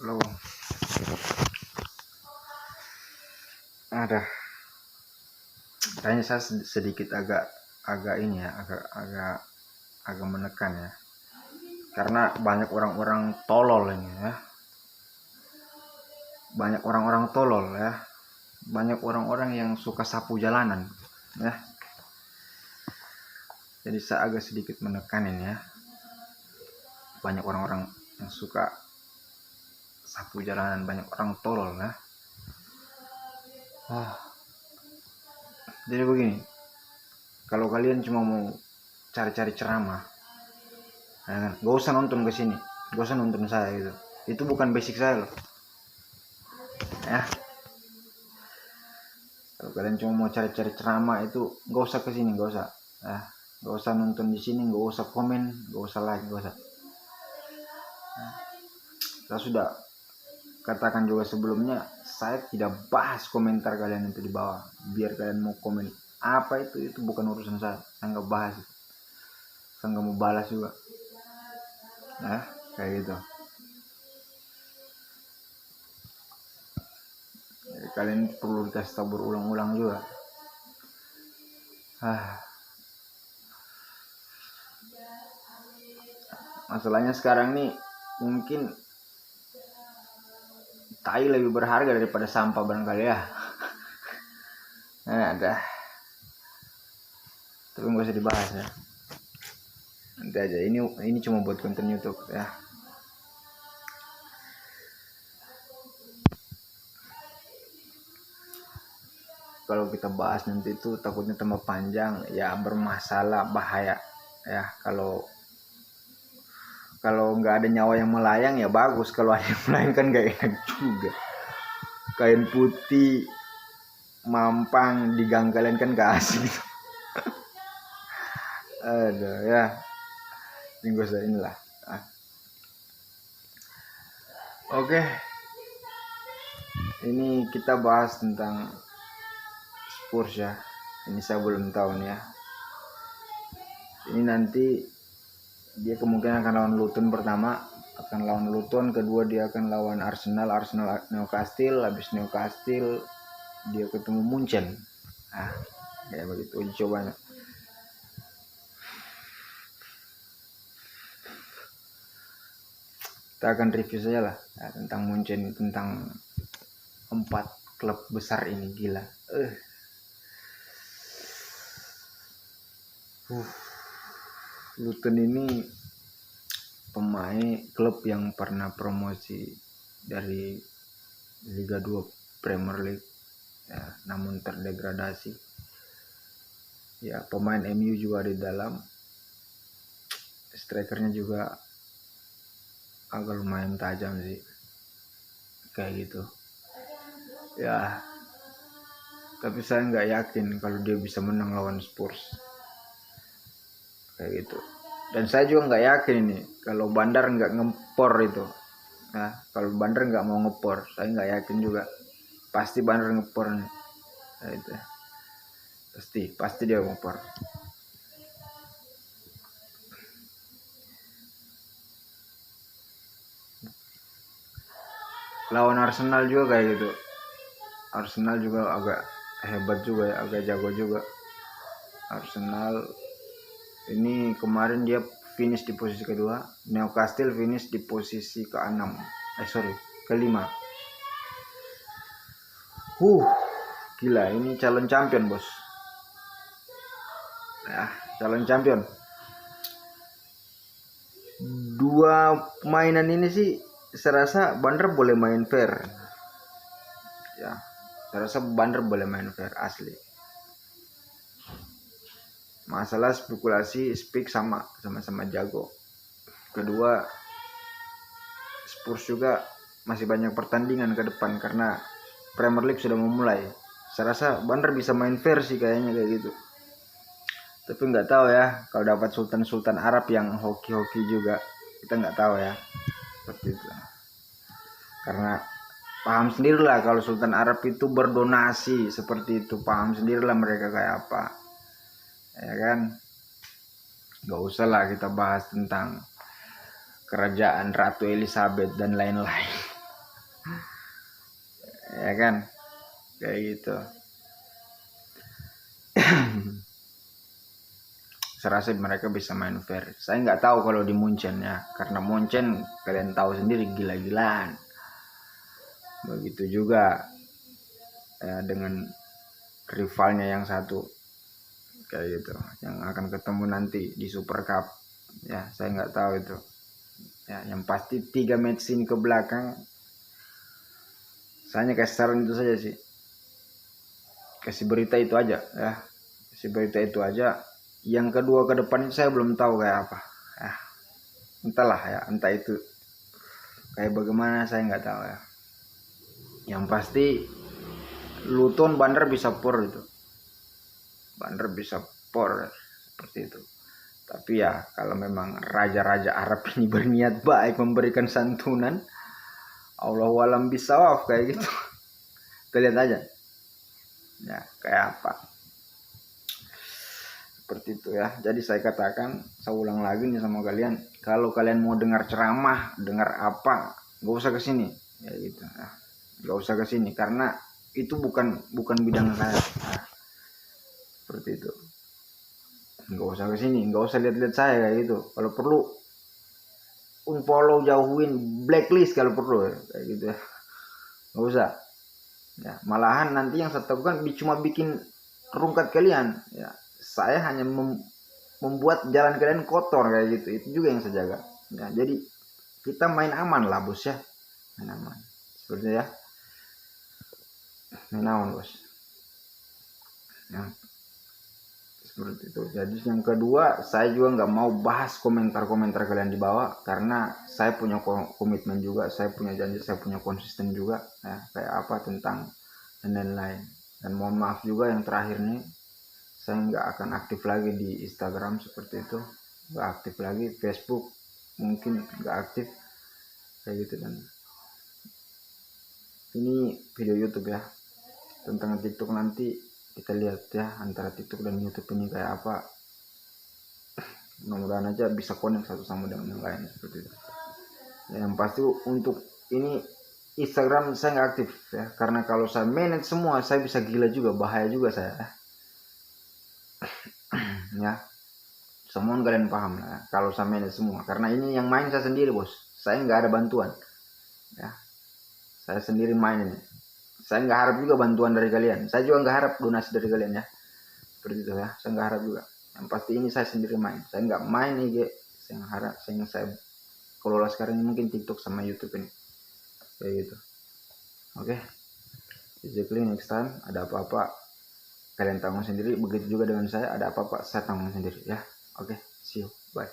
Belum ada. Kayaknya saya sedikit agak ini ya, agak menekan ya. Karena banyak orang-orang tolol ini ya. Banyak orang-orang tolol ya. Banyak orang-orang yang suka sapu jalanan ya. Jadi saya agak sedikit menekan ini ya. Banyak orang-orang yang suka sapu jalanan, banyak orang tolol ya. Jadi begini, kalau kalian cuma mau cari-cari ceramah, ya kan, gak usah nonton ke sini, gak usah nonton saya gitu. Itu bukan basic saya loh. Ya. Kalau kalian cuma mau cari-cari ceramah itu gak usah ke sini, gak usah. Ya. Gak usah nonton di sini, gak usah komen, gak usah like, gak usah. Ya. Saya sudah katakan juga sebelumnya, saya tidak bahas komentar kalian itu di bawah. Biar kalian mau komen apa itu bukan urusan saya nggak bahas. Saya nggak mau balas juga. Nah, kayak gitu. Jadi kalian perlu dikasih tahu berulang-ulang juga. Masalahnya sekarang nih mungkin tai lebih berharga daripada sampah barangkali ya. Nah, dah. Tapi nggak usah dibahas ya. Nanti aja. Ini cuma buat konten YouTube ya. Kalau kita bahas nanti itu takutnya tambah panjang ya, bermasalah, bahaya ya. Kalau nggak ada nyawa yang melayang ya bagus. Kalau ada yang melayang kan nggak enak juga. Kain putih mampang di gang kalian kan gak asik. Aduh ya, ini gue inilah. Oke, ini kita bahas tentang Spurs ya. Ini saya belum tahu nih ya. Ini nanti dia kemungkinan akan lawan Luton pertama, akan lawan Luton, kedua dia akan lawan Arsenal Newcastle, habis Newcastle dia ketemu Munchen. Ya begitu uji cobanya. Kita akan review saja lah ya, tentang Munchen, tentang 4 klub besar ini. Gila. Luton ini pemain klub yang pernah promosi dari Liga 2 Premier League ya, namun terdegradasi ya. Pemain MU juga di dalam, strikernya juga agak lumayan tajam sih, kayak gitu ya. Tapi saya nggak yakin kalau dia bisa menang lawan Spurs kayak gitu. Dan saya juga nggak yakin ini kalau Bandar nggak ngempor itu. Nah, kalau Bandar nggak mau ngepor, saya nggak yakin juga. Pasti Bandar ngepor nih. Nah, itu. Pasti dia ngepor. Lawan Arsenal juga kayak gitu. Arsenal juga agak hebat juga ya, agak jago juga. Arsenal ini kemarin dia finish di posisi kedua, Newcastle finish di posisi kelima. Gila, ini calon champion bos. Ya, calon champion. Dua mainan ini sih saya rasa Bandar boleh main fair. Ya, saya rasa Bandar boleh main fair asli. Masalah spekulasi speak sama-sama jago. Kedua, Spurs juga masih banyak pertandingan ke depan karena Premier League sudah memulai. Saya rasa Bandar bisa main fair sih kayaknya kayak gitu. Tapi nggak tahu ya, kalau dapat Sultan Arab yang hoki-hoki juga, kita nggak tahu ya. Seperti itu. Karena paham sendirilah kalau Sultan Arab itu berdonasi seperti itu, paham sendirilah mereka kayak apa. Ya kan? Gak usah lah kita bahas tentang kerajaan Ratu Elizabeth dan lain-lain. ya kan, kayak gitu. Saya rasa mereka bisa main fair. Saya nggak tahu kalau di Munchen ya, karena Munchen kalian tahu sendiri gila-gilaan. Begitu juga ya, dengan rivalnya yang satu kayak gitu, yang akan ketemu nanti di Super Cup. Ya saya nggak tahu itu. Ya yang pasti 3 match ini ke belakang, saya hanya kasih saran itu saja sih. Kasih berita itu aja ya. Kasih berita itu aja. Yang kedua ke depan itu saya belum tahu kayak apa. Ya, entahlah ya, entah itu kayak bagaimana saya nggak tahu ya. Yang pasti Luton Bandar bisa por itu. Bandar bisa por seperti itu. Tapi ya kalau memang raja-raja Arab ini berniat baik memberikan santunan, Allahu alam bisawab kayak gitu. Kita lihat aja. Ya, kayak apa. Seperti itu ya. Jadi saya katakan, saya ulang lagi nih sama kalian, kalau kalian mau dengar ceramah, dengar apa, gak usah kesini ya gitu ya. Gak usah kesini karena itu bukan bidang saya. Nah, seperti itu. Gak usah kesini, gak usah lihat-lihat saya kayak gitu. Kalau perlu unfollow, jauhin, blacklist kalau perlu ya, kayak gitu ya. Gak usah ya, malahan nanti yang saya lakukan cuma bikin rungkat kalian ya. Saya hanya membuat jalan kalian kotor kayak gitu. Itu juga yang saya jaga ya. Jadi kita main aman lah bos ya, main aman seperti ya, main aman bos ya, seperti itu. Jadi yang kedua, saya juga nggak mau bahas komentar-komentar kalian di bawah karena saya punya komitmen juga, saya punya janji, saya punya konsisten juga ya, kayak apa tentang dan lain-lain. Dan mohon maaf juga yang terakhir nih, saya nggak akan aktif lagi di Instagram seperti itu, nggak aktif lagi. Facebook mungkin nggak aktif kayak gitu. Dan ini video YouTube ya. Tentang TikTok nanti kita lihat ya, antara TikTok dan YouTube ini kayak apa. Mudah-mudahan aja bisa connect satu sama dengan yang lain seperti itu ya. Yang pasti untuk ini Instagram saya nggak aktif ya, karena kalau saya manage semua saya bisa gila juga, bahaya juga saya ya. Semua kalian paham lah kalau saya manage semua, karena ini yang main saya sendiri bos, saya nggak ada bantuan ya, saya sendiri main ini. Saya nggak harap juga bantuan dari kalian, saya juga nggak harap donasi dari kalian ya, seperti itu ya. Saya nggak harap juga, yang pasti ini saya sendiri main, saya nggak main IG. Saya harap saya kelola sekarang ini mungkin TikTok sama YouTube ini kayak gitu. Oke, basically next time ada apa-apa kalian tanggung sendiri, begitu juga dengan saya, ada apa-apa saya tanggung sendiri ya. Oke, see you, bye.